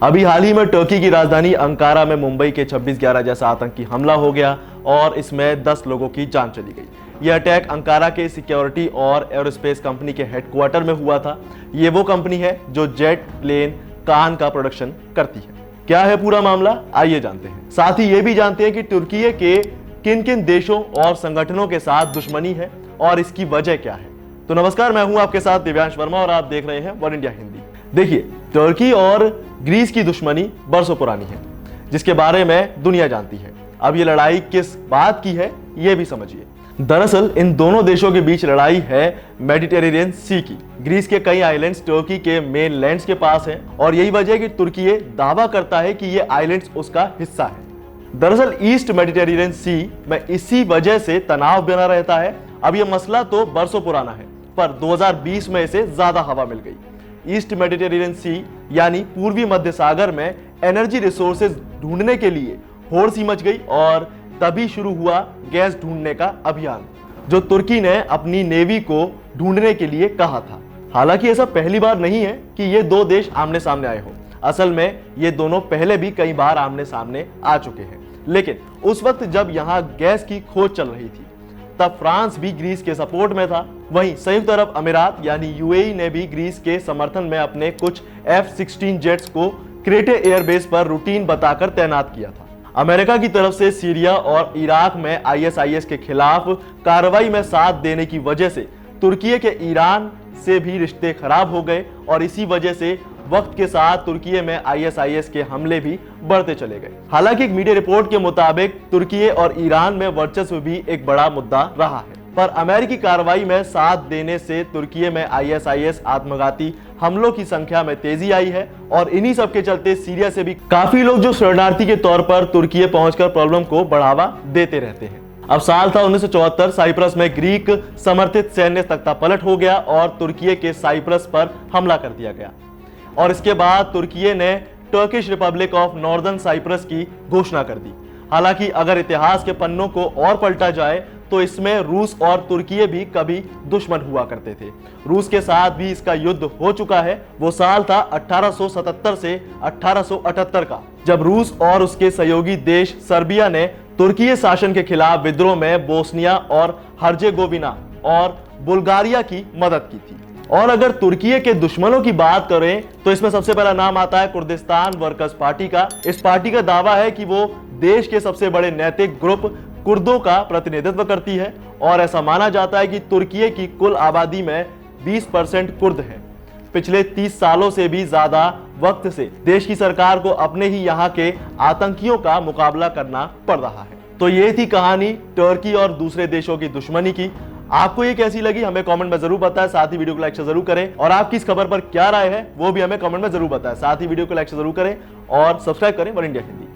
अभी हाल ही में टर्की की राजधानी अंकारा में मुंबई के 26/11 जैसा आतंकी हमला हो गया और इसमें 10 लोगों की जान चली गई। यह अटैक अंकारा के सिक्योरिटी और एरोस्पेस कंपनी के हेडक्वार्टर में हुआ था। ये वो कंपनी है जो जेट प्लेन कान का प्रोडक्शन करती है। क्या है पूरा मामला, आइए जानते हैं। साथ ही ये भी जानते हैं कि तुर्की के किन किन देशों और संगठनों के साथ दुश्मनी है और इसकी वजह क्या है। तो नमस्कार, मैं हूं आपके साथ दिव्यांश वर्मा और आप देख रहे हैं वन इंडिया हिंदी। देखिए, टर्की और ग्रीस की दुश्मनी बरसों पुरानी है, जिसके बारे में दुनिया जानती है। अब ये लड़ाई किस बात की है, ये भी समझिए। दरअसल इन दोनों देशों के बीच लड़ाई है मेडिटेरेनियन सी की। ग्रीस के कई आइलैंड्स टर्की के मेन लैंड्स के पास हैं और यही वजह है कि तुर्की दावा करता है कि ये आइलैंड्स उसका हिस्सा है। दरअसल ईस्ट मेडिटेरेनियन सी में इसी वजह से तनाव बना रहता है। अब ये मसला तो बरसों पुराना है, पर 2020 में इसे ज्यादा हवा मिल गई। ईस्ट मेडिटेरेनियन सी यानी पूर्वी मध्य सागर में एनर्जी रिसोर्सेज ढूंढने के लिए होड़ सी मच गई और तभी शुरू हुआ गैस ढूंढने का अभियान, जो तुर्की ने अपनी नेवी को ढूंढने के लिए कहा था। हालांकि ऐसा पहली बार नहीं है कि ये दो देश आमने सामने आए हो। असल में ये दोनों पहले भी कई बार आमने सामने आ चुके हैं, लेकिन उस वक्त जब यहाँ गैस की खोज चल रही थी तब फ्रांस भी ग्रीस के सपोर्ट में था। वहीं संयुक्त अरब अमीरात यानी यूएई ने भी ग्रीस के समर्थन में अपने कुछ F-16 जेट्स को क्रेटे एयरबेस पर रूटीन बताकर तैनात किया था। अमेरिका की तरफ से सीरिया और इराक में ISIS के खिलाफ कार्रवाई में साथ देने की वजह से तुर्की के ईरान से भी रिश्ते खराब हो गए और इसी वजह से वक्त के साथ तुर्की में ISIS के हमले भी बढ़ते चले गए। हालांकि एक मीडिया रिपोर्ट के मुताबिक तुर्की और ईरान में वर्चस्व भी एक बड़ा मुद्दा रहा है, पर अमेरिकी कार्रवाई में साथ देने से तुर्की में ISIS आत्मघाती हमलों की संख्या में तेजी आई है और इन्हीं सब के चलते सीरिया से भी काफी लोग जो शरणार्थी के तौर पर तुर्की पहुंचकर प्रॉब्लम को बढ़ावा देते रहते हैं। अब साल था 1974, साइप्रस में ग्रीक समर्थित सैन्य तख्तापलट हो गया और तुर्की के साइप्रस पर हमला कर दिया गया और इसके बाद तुर्की ने Turkish Republic of Northern Cyprus की घोषणा कर दी। हालांकि अगर इतिहास के पन्नों को और पलटा जाए तो इसमें रूस और तुर्की भी कभी दुश्मन हुआ करते थे। रूस के साथ भी इसका युद्ध हो चुका है। वो साल था 1877 से 1878 का, जब रूस और उसके सहयोगी देश सर्बिया ने तुर्की शासन के खिलाफ विद्रोह में बोस्निया और हर्जेगोविना और बुल्गारिया की मदद की थी। और अगर तुर्की के दुश्मनों की बात करें तो इसमें सबसे पहला नाम आता है कुर्दिस्तान वर्कर्स पार्टी का। इस पार्टी का दावा है कि वो देश के सबसे बड़े नैतिक ग्रुप कुर्दों का प्रतिनिधित्व करती है और ऐसा माना जाता है कि तुर्की की कुल आबादी में 20% कुर्द हैं। पिछले 30 सालों से भी ज्यादा वक्त से देश की सरकार को अपने ही यहाँ के आतंकियों का मुकाबला करना पड़ रहा है। तो ये थी कहानी टर्की और दूसरे देशों की दुश्मनी की। आपको ये कैसी लगी हमें कमेंट में जरूर बताएं। साथ ही वीडियो को लाइक जरूर करें और आपकी इस खबर पर क्या राय है वो भी हमें कमेंट में जरूर बताएं। साथ ही वीडियो को लाइक जरूर करें और सब्सक्राइब करें वन इंडिया हिंदी।